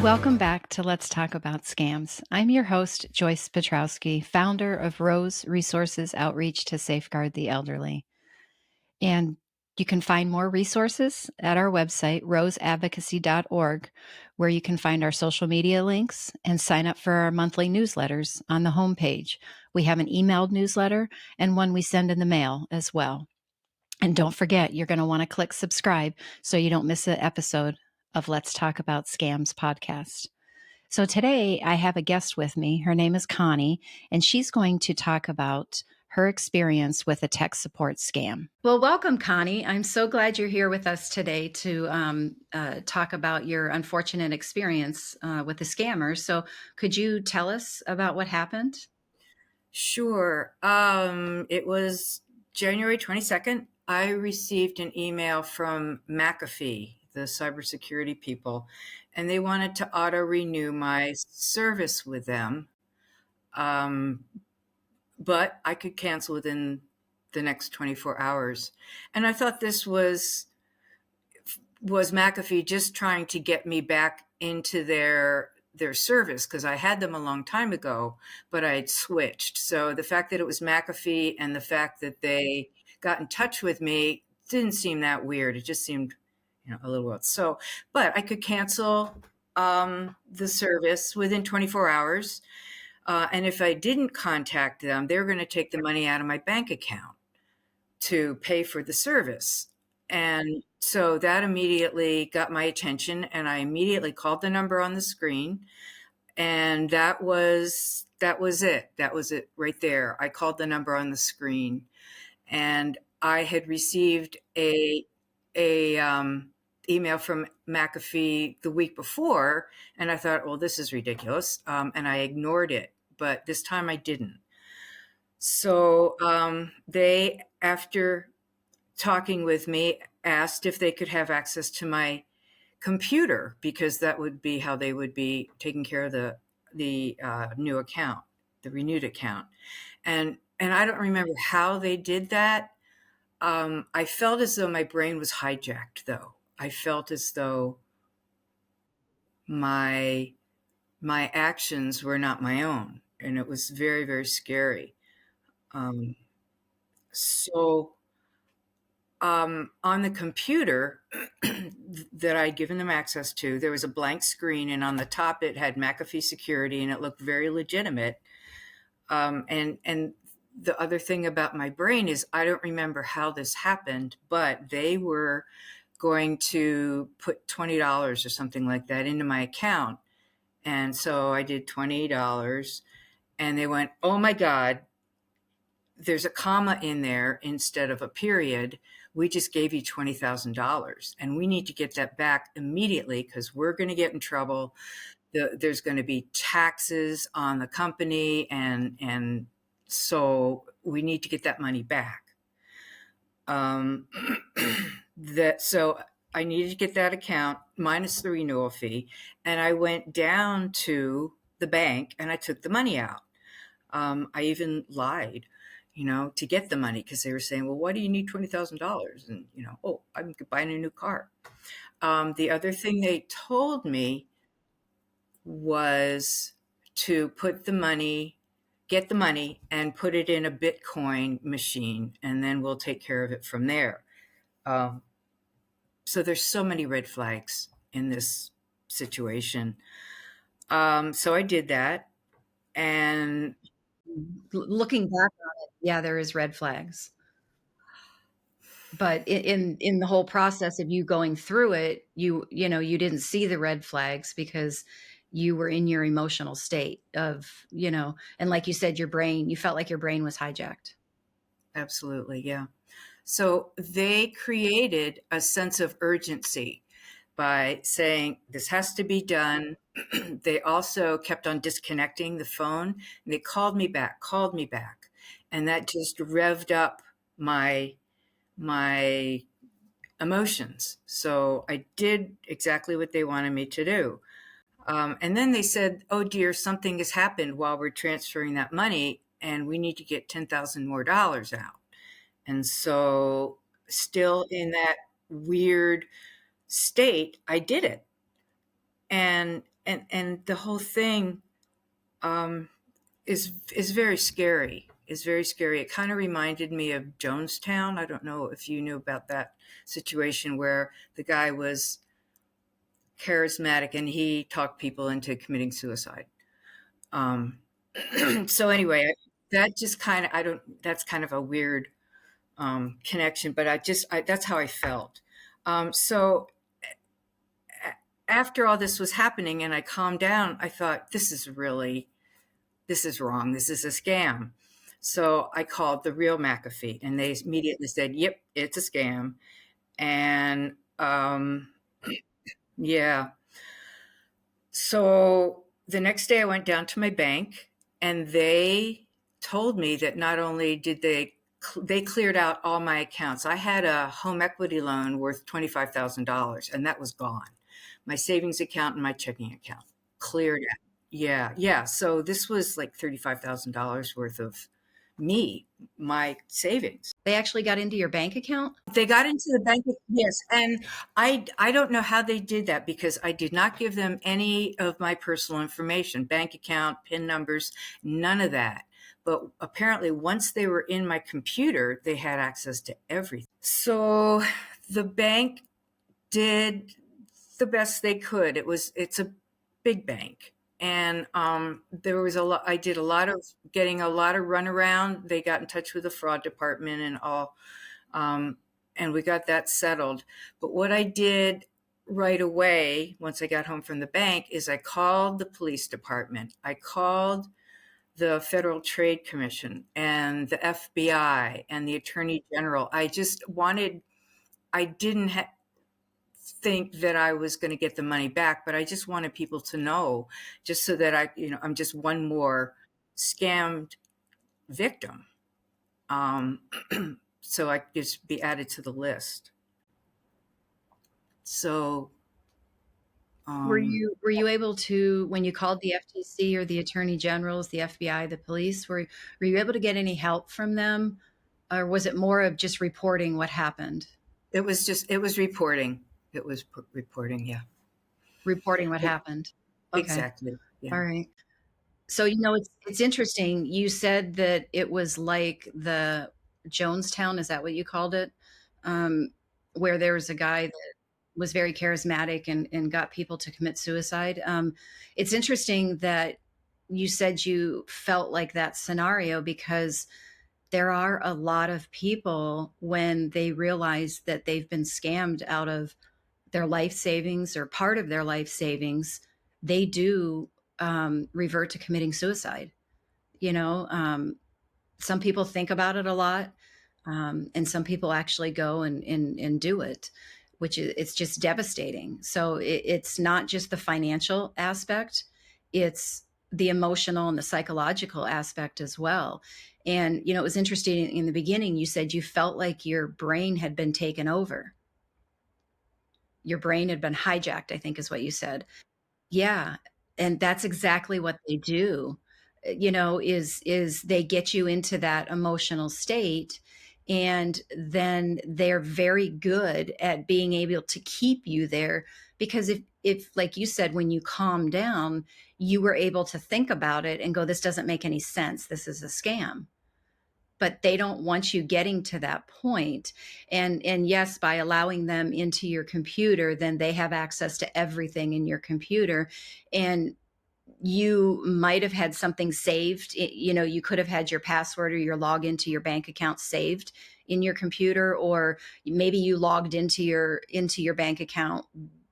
Welcome back to Let's Talk About Scams. I'm your host, Joyce Petrowski, founder of R.O.S.E Resources Outreach to Safeguard the Elderly. And you can find more resources at our website, roseadvocacy.org, where you can find our social media links and sign up for our monthly newsletters on the homepage. We have an emailed newsletter and one we send in the mail as well. And don't forget, you're going to want to click subscribe so you don't miss an episode of Let's Talk About Scams podcast. So today I have a guest with me. Her name is Connie, and she's going to talk about her experience with a tech support scam. Well, welcome, Connie. I'm so glad you're here with us today to talk about your unfortunate experience with the scammers. So could you tell us about what happened? Sure. It was January 22nd. I received an email from McAfee, the cybersecurity people, and they wanted to auto-renew my service with them. But I could cancel within the next 24 hours. And I thought this was McAfee just trying to get me back into their service, because I had them a long time ago, but I had switched. So the fact that it was McAfee and the fact that they got in touch with me didn't seem that weird. It just seemed, a little weird. So, but I could cancel the service within 24 hours. And if I didn't contact them, they were going to take the money out of my bank account to pay for the service. And so that immediately got my attention, and I immediately called the number on the screen, and that was it. That was it right there. I called the number on the screen, and I had received a email from McAfee the week before, and I thought, well, this is ridiculous, and I ignored it. But this time I didn't. So they, after talking with me, asked if they could have access to my computer, because that would be how they would be taking care of the new account, the renewed account. And I don't remember how they did that. I felt as though my brain was hijacked, though. I felt as though my actions were not my own, and it was very, very scary. So on the computer that I'd given them access to, there was a blank screen, and on the top it had McAfee security, and it looked very legitimate. And the other thing about my brain is I don't remember how this happened, but they were going to put $20 or something like that into my account. And so I did $20, and they went, "Oh my God, there's a comma in there instead of a period. We just gave you $20,000 and we need to get that back immediately, because we're going to get in trouble. There's going to be taxes on the company, and so we need to get that money back." So I needed to get that account minus the renewal fee, and I went down to the bank and I took the money out. I even lied, to get the money, because they were saying, "Well, why do you need $20,000?" And, "Oh, I'm buying a new car." The other thing they told me was to get the money and put it in a Bitcoin machine, and then we'll take care of it from there. So there's so many red flags in this situation. So I did that, and Looking back on it, yeah, there is red flags. But in the whole process of you going through it, you didn't see the red flags because you were in your emotional state of, and like you said, you felt like your brain was hijacked. Absolutely, yeah. So they created a sense of urgency by saying this has to be done. They also kept on disconnecting the phone, and they called me back, and that just revved up my emotions. So I did exactly what they wanted me to do. And then they said, "Oh dear, something has happened while we're transferring that money, and we need to get $10,000 more out." And so, still in that weird state, I did it. And and the whole thing um, is very scary. Is very scary. It kind of reminded me of Jonestown. I don't know if you knew about that situation where the guy was charismatic and he talked people into committing suicide. Um, so anyway, that just kind of I don't. That's kind of a weird connection, but that's how I felt. So after all this was happening and I calmed down, I thought, this is wrong. This is a scam. So I called the real McAfee and they immediately said, yep, it's a scam. And yeah. So the next day I went down to my bank and they told me that not only did they cleared out all my accounts. I had a home equity loan worth $25,000 and that was gone. My savings account and my checking account cleared out. Yeah, yeah. So this was like $35,000 worth of my savings. They actually got into your bank account? They got into the bank, yes, and I don't know how they did that because I did not give them any of my personal information, bank account, PIN numbers, none of that. But apparently, once they were in my computer, they had access to everything. So the bank did the best they could. It's a big bank. And there was a lot. I did a lot of getting a lot of runaround. They got in touch with the fraud department and all, um, and we got that settled. But what I did right away once I got home from the bank is I called the police department. I called the Federal Trade Commission and the FBI and the Attorney General. I just wanted. I didn't think that I was going to get the money back, but I just wanted people to know, just so that I'm just one more scammed victim. Um, so I could just be added to the list. So, Were you able to, when you called the FTC or the attorney generals, the FBI, the police, were you able to get any help from them, or was it more of just reporting what happened? it was reporting. It was reporting. Yeah, Reporting what happened. Okay. exactly. All Yeah. right. So, it's interesting. You said that it was like the Jonestown, is that what you called it? Um, where there was a guy that was very charismatic and got people to commit suicide. It's interesting that you said you felt like that scenario because there are a lot of people when they realize that they've been scammed out of their life savings or part of their life savings, they do revert to committing suicide. You know, some people think about it a lot, and some people actually go and do it, which is it's just devastating. So it's not just the financial aspect; it's the emotional and the psychological aspect as well. And it was interesting in the beginning. You said you felt like your brain had been taken over. Your brain had been hijacked, I think is what you said. Yeah, and that's exactly what they do, is they get you into that emotional state, and then they're very good at being able to keep you there because if like you said, when you calm down, you were able to think about it and go, "This doesn't make any sense. This is a scam." But they don't want you getting to that point. And yes, by allowing them into your computer, then they have access to everything in your computer. And you might have had something saved. You could have had your password or your login to your bank account saved in your computer, or maybe you logged into your bank account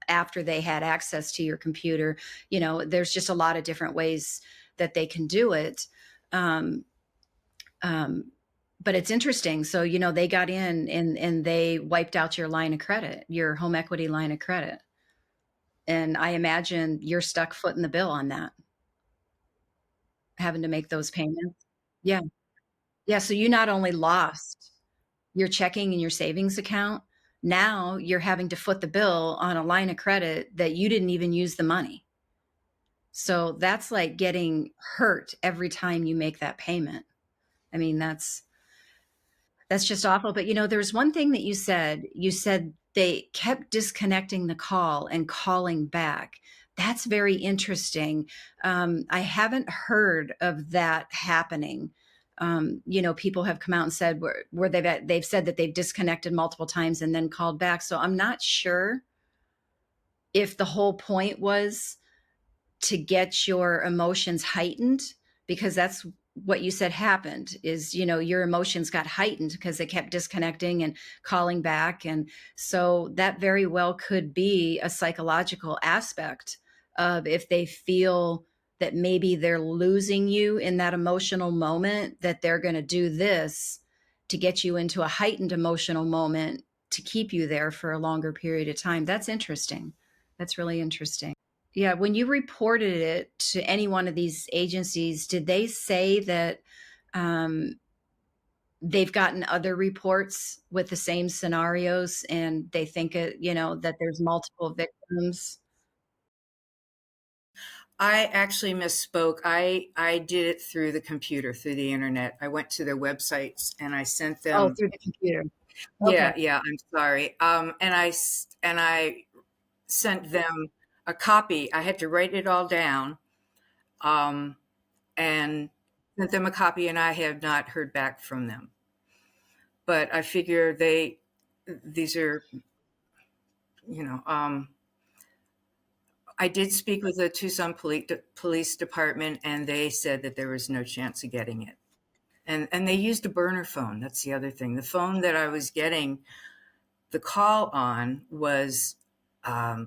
after they had access to your computer. There's just a lot of different ways that they can do it. um, um, but it's interesting. So, they got in and they wiped out your line of credit, your home equity line of credit. And I imagine you're stuck footing the bill on that, having to make those payments. Yeah. Yeah. So you not only lost your checking and your savings account, now you're having to foot the bill on a line of credit that you didn't even use the money. So that's like getting hurt every time you make that payment. I mean, that's just awful. But there's one thing that you said. You said they kept disconnecting the call and calling back. That's very interesting. I haven't heard of that happening. People have come out and said where they've said that they've disconnected multiple times and then called back. So I'm not sure if the whole point was to get your emotions heightened, because that's what you said happened is, your emotions got heightened because they kept disconnecting and calling back. And so that very well could be a psychological aspect of, if they feel that maybe they're losing you in that emotional moment, that they're going to do this to get you into a heightened emotional moment to keep you there for a longer period of time. That's interesting. That's really interesting. Yeah, when you reported it to any one of these agencies, did they say that um, they've gotten other reports with the same scenarios and they think that there's multiple victims? I actually misspoke. I did it through the computer, through the internet. I went to their websites and I sent Oh, them. through the computer. Okay. Yeah, yeah. I'm sorry. And I sent them a copy. I had to write it all down, um, and sent them a copy, and I have not heard back from them. But I figure these are, you know, I did speak with the Tucson Police Department, and they said that there was no chance of getting it. And they used a burner phone. That's the other thing. The phone that I was getting the call on was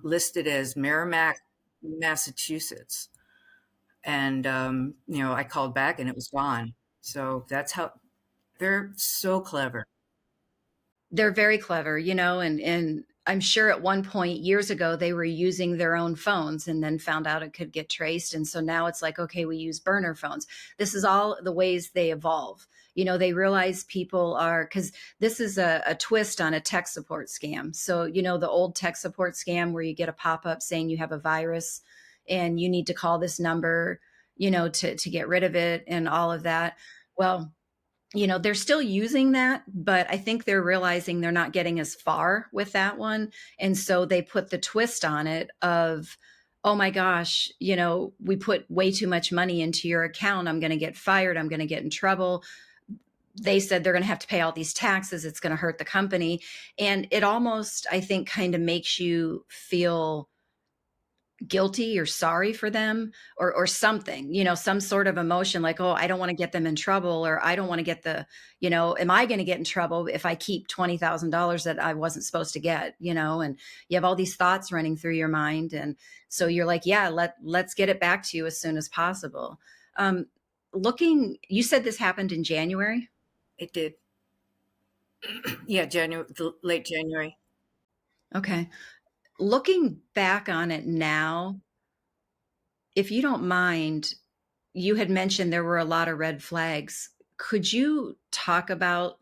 listed as Merrimack, Massachusetts. And, I called back and it was gone. So that's how they're so clever. They're very clever, and I'm sure at one point years ago they were using their own phones and then found out it could get traced. And so now it's like, okay, we use burner phones. This is all the ways they evolve. They realize people are, because this is a twist on a tech support scam. So, the old tech support scam where you get a pop-up saying you have a virus and you need to call this number, to get rid of it and all of that. Well, they're still using that, but I think they're realizing they're not getting as far with that one. And so they put the twist on it of, oh my gosh, we put way too much money into your account. I'm going to get fired. I'm going to get in trouble. They said they're going to have to pay all these taxes. It's going to hurt the company. And it almost, I think, kind of makes you feel guilty or sorry for them, or something, some sort of emotion like, oh, I don't want to get them in trouble, or I don't want to get am I going to get in trouble if I keep $20,000 that I wasn't supposed to get, and you have all these thoughts running through your mind. And so you're like, yeah, let's get it back to you as soon as possible. You said this happened in January. It did. Yeah, late January. Okay. Looking back on it now, if you don't mind, you had mentioned there were a lot of red flags. Could you talk about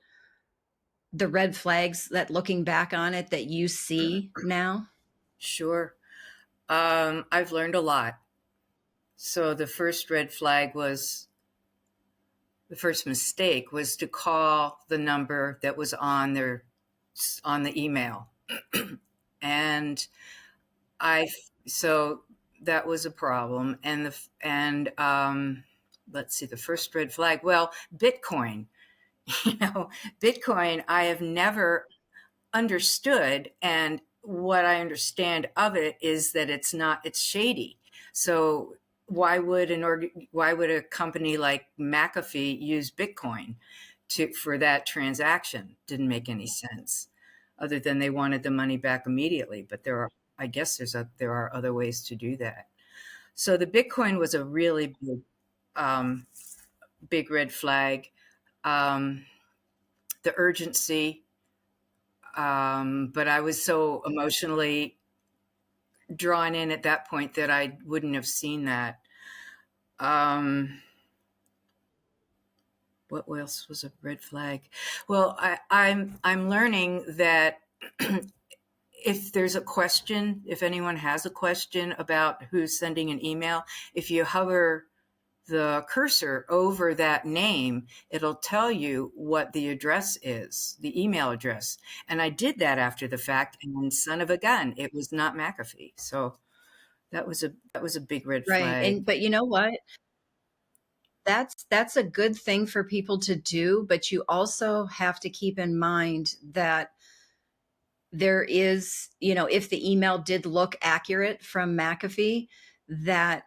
the red flags that, looking back on it, that you see now? Sure. I've learned a lot. So the first mistake was to call the number that was on the email. And I, so that was a problem. And let's see, the first red flag. Well, Bitcoin, you know, Bitcoin, I have never understood. And what I understand of it is that it's shady. So why would a company like McAfee use Bitcoin for that transaction? Didn't make any sense, other than they wanted the money back immediately. But I guess there are other ways to do that. So the Bitcoin was a really um, big red flag. Um, the urgency, but I was so emotionally drawn in at that point that I wouldn't have seen that. Um, what else was a red flag? Well, I'm learning that if anyone has a question about who's sending an email, if you hover the cursor over that name, it'll tell you what the address is, the email address. And I did that after the fact, and son of a gun, it was not McAfee. So that was a big red Right. flag. And but you know what? That's a good thing for people to do, but you also have to keep in mind that there is, if the email did look accurate from McAfee, that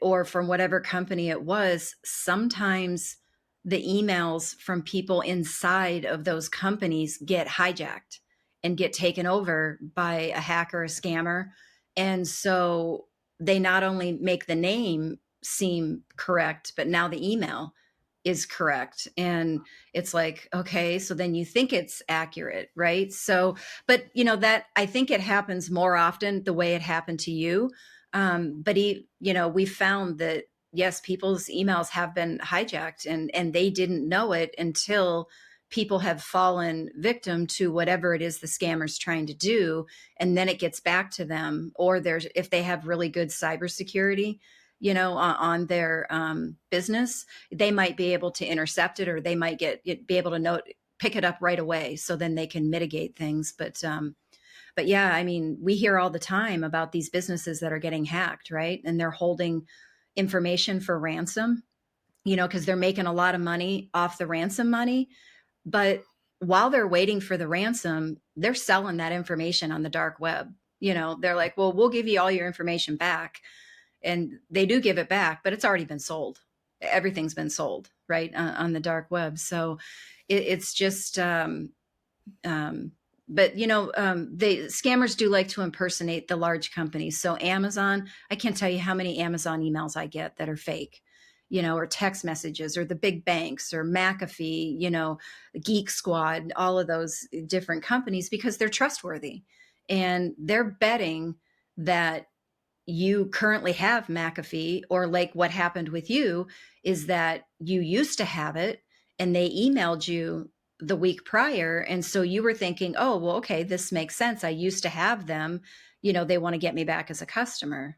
or from whatever company it was, sometimes the emails from people inside of those companies get hijacked and get taken over by a hacker, a scammer. And so they not only make the name seem correct, but now the email is correct. And it's like, okay, so then you think it's accurate, right? So, but that I think it happens more often the way it happened to you. But we found that yes, people's emails have been hijacked, and they didn't know it until people have fallen victim to whatever it is the scammer's trying to do, and then it gets back to them. Or there's if they have really good cybersecurity, on their business, they might be able to intercept it, or they might be able to pick it up right away, so then they can mitigate things. But yeah, I mean, we hear all the time about these businesses that are getting hacked, right? And they're holding information for ransom, because they're making a lot of money off the ransom money. But while they're waiting for the ransom, they're selling that information on the dark web. They're like, well, we'll give you all your information back. And they do give it back, but it's already been sold. Everything's been sold, right? On the dark web. So it's just, um, but the scammers do like to impersonate the large companies. So Amazon, I can't tell you how many Amazon emails I get that are fake, or text messages, or the big banks, or McAfee, Geek Squad, all of those different companies, because they're trustworthy, and they're betting that you currently have McAfee, or like what happened with you is that you used to have it and they emailed you the week prior. And so you were thinking, oh, well, okay, this makes sense. I used to have them. They want to get me back as a customer.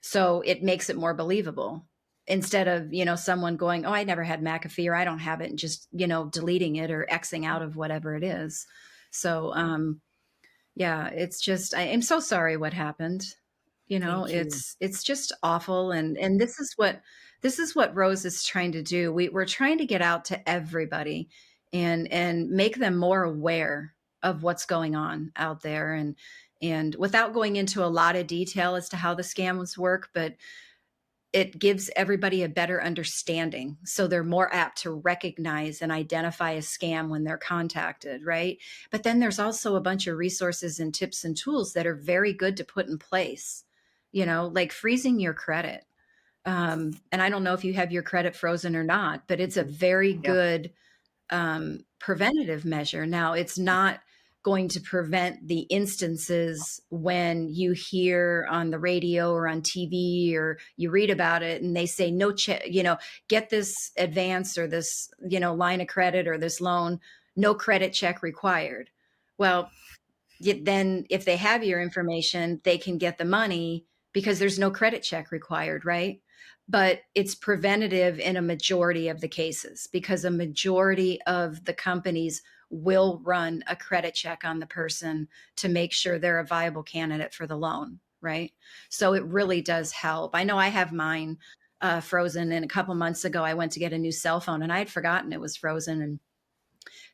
So it makes it more believable instead of, someone going, oh, I never had McAfee, or I don't have it, and just, deleting it or Xing out of whatever it is. So, yeah, it's just I'm so sorry what happened. Thank you. It's just awful, and this is what Rose is trying to do. We're trying to get out to everybody and make them more aware of what's going on out there, and without going into a lot of detail as to how the scams work, but it gives everybody a better understanding, so they're more apt to recognize and identify a scam when they're contacted, right? But then there's also a bunch of resources and tips and tools that are very good to put in place, like freezing your credit. And I don't know if you have your credit frozen or not, but it's a very Yep. good preventative measure. Now, it's not going to prevent the instances when you hear on the radio or on TV, or you read about it and they say, no check, get this advance, or this, line of credit, or this loan, no credit check required. Well, then if they have your information, they can get the money because there's no credit check required, right? But it's preventative in a majority of the cases, because a majority of the companies will run a credit check on the person to make sure they're a viable candidate for the loan, right? So it really does help. I know I have mine frozen, and a couple months ago I went to get a new cell phone and I had forgotten it was frozen, and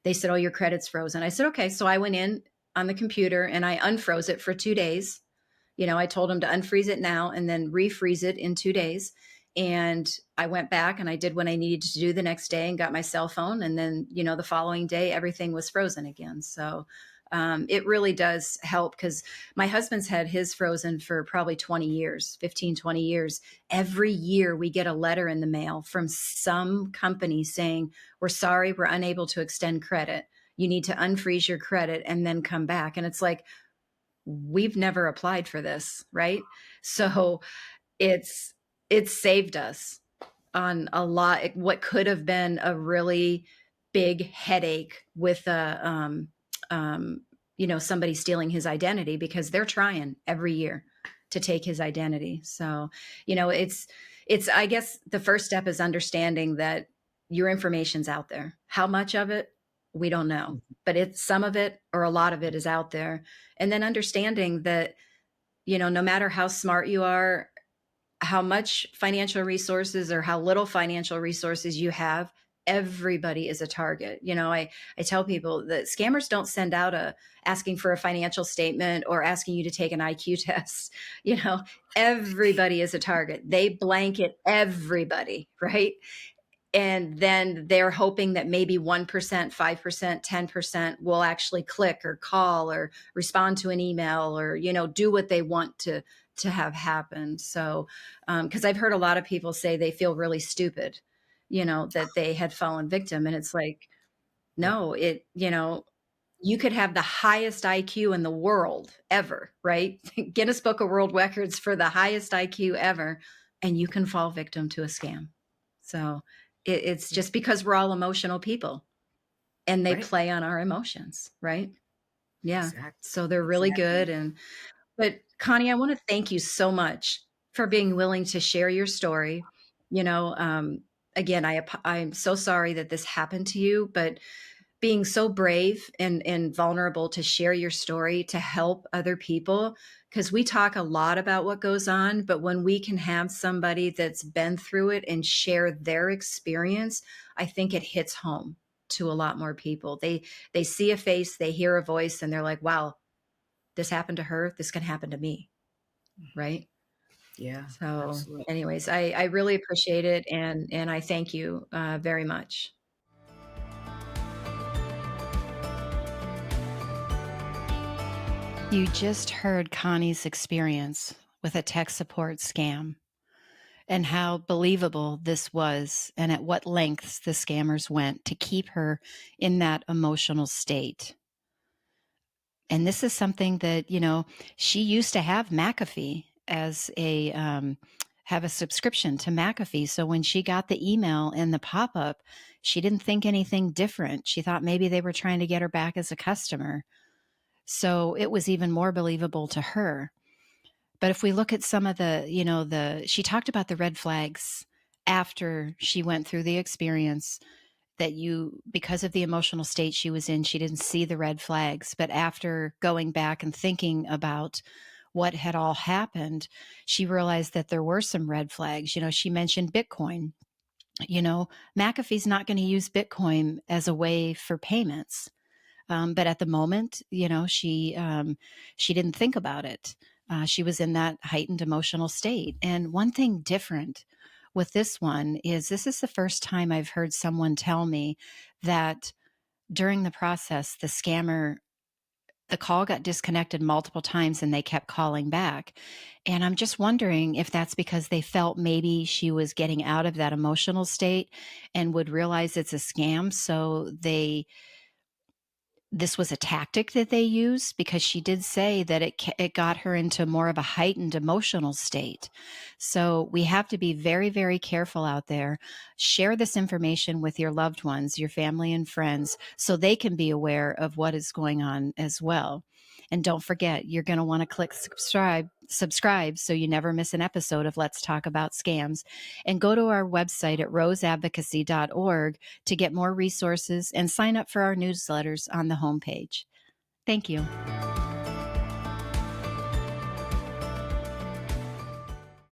they said, oh, your credit's frozen. I said, okay. So I went in on the computer and I unfroze it for 2 days. I told them to unfreeze it now and then refreeze it in 2 days. And I went back and I did what I needed to do the next day and got my cell phone. And then, the following day, everything was frozen again. So it really does help, because my husband's had his frozen for probably 20 years, 15, 20 years. Every year we get a letter in the mail from some company saying, we're sorry, we're unable to extend credit. You need to unfreeze your credit and then come back. And it's like, we've never applied for this, right? So it's it's saved us on a lot, what could have been a really big headache with um, somebody stealing his identity, because they're trying every year to take his identity. So, it's I guess the first step is understanding that your information's out there. How much of it, we don't know, but it's some of it or a lot of it is out there. And then understanding that no matter how smart you are, how much financial resources or how little financial resources you have, everybody is a target. I tell people that scammers don't send out a asking for a financial statement or asking you to take an IQ test. You know, everybody is a target. They blanket everybody, right? And then they're hoping that maybe 1%, 5%, 10% will actually click or call or respond to an email or, do what they want to have happen. So, because I've heard a lot of people say they feel really stupid, that they had fallen victim. And it's like, Yeah. no, you could have the highest IQ in the world ever, right? Guinness Book of World Records for the highest IQ ever, and you can fall victim to a scam. So it's Yeah. just because we're all emotional people and they Right. play on our emotions, right? Yeah. Exactly. So they're really good. Exactly. But Connie, I want to thank you so much for being willing to share your story. You know, again, I'm so sorry that this happened to you, but being so brave and vulnerable to share your story to help other people, because we talk a lot about what goes on, but when we can have somebody that's been through it and share their experience, I think it hits home to a lot more people. They see a face, they hear a voice, and they're like, wow, this happened to her, this can happen to me, right? Yeah, So absolutely. anyways, I really appreciate it, and I thank you very much. You just heard Connie's experience with a tech support scam and how believable this was and at what lengths the scammers went to keep her in that emotional state. And this is something that, she used to have McAfee as have a subscription to McAfee. So when she got the email and the pop up, she didn't think anything different. She thought maybe they were trying to get her back as a customer. So it was even more believable to her. But if we look at some of she talked about the red flags after she went through the experience that because of the emotional state she was in, she didn't see the red flags. But after going back and thinking about what had all happened, she realized that there were some red flags. She mentioned Bitcoin. McAfee's not going to use Bitcoin as a way for payments. But at the moment, she didn't think about it. She was in that heightened emotional state. And one thing different with this one is this is the first time I've heard someone tell me that during the process, the call got disconnected multiple times and they kept calling back. And I'm just wondering if that's because they felt maybe she was getting out of that emotional state and would realize it's a scam. So this was a tactic that they used, because she did say that it got her into more of a heightened emotional state. So we have to be very, very careful out there. Share this information with your loved ones, your family and friends, so they can be aware of what is going on as well. And don't forget, you're going to want to click subscribe so you never miss an episode of Let's Talk About Scams. And go to our website at roseadvocacy.org to get more resources and sign up for our newsletters on the homepage. Thank you.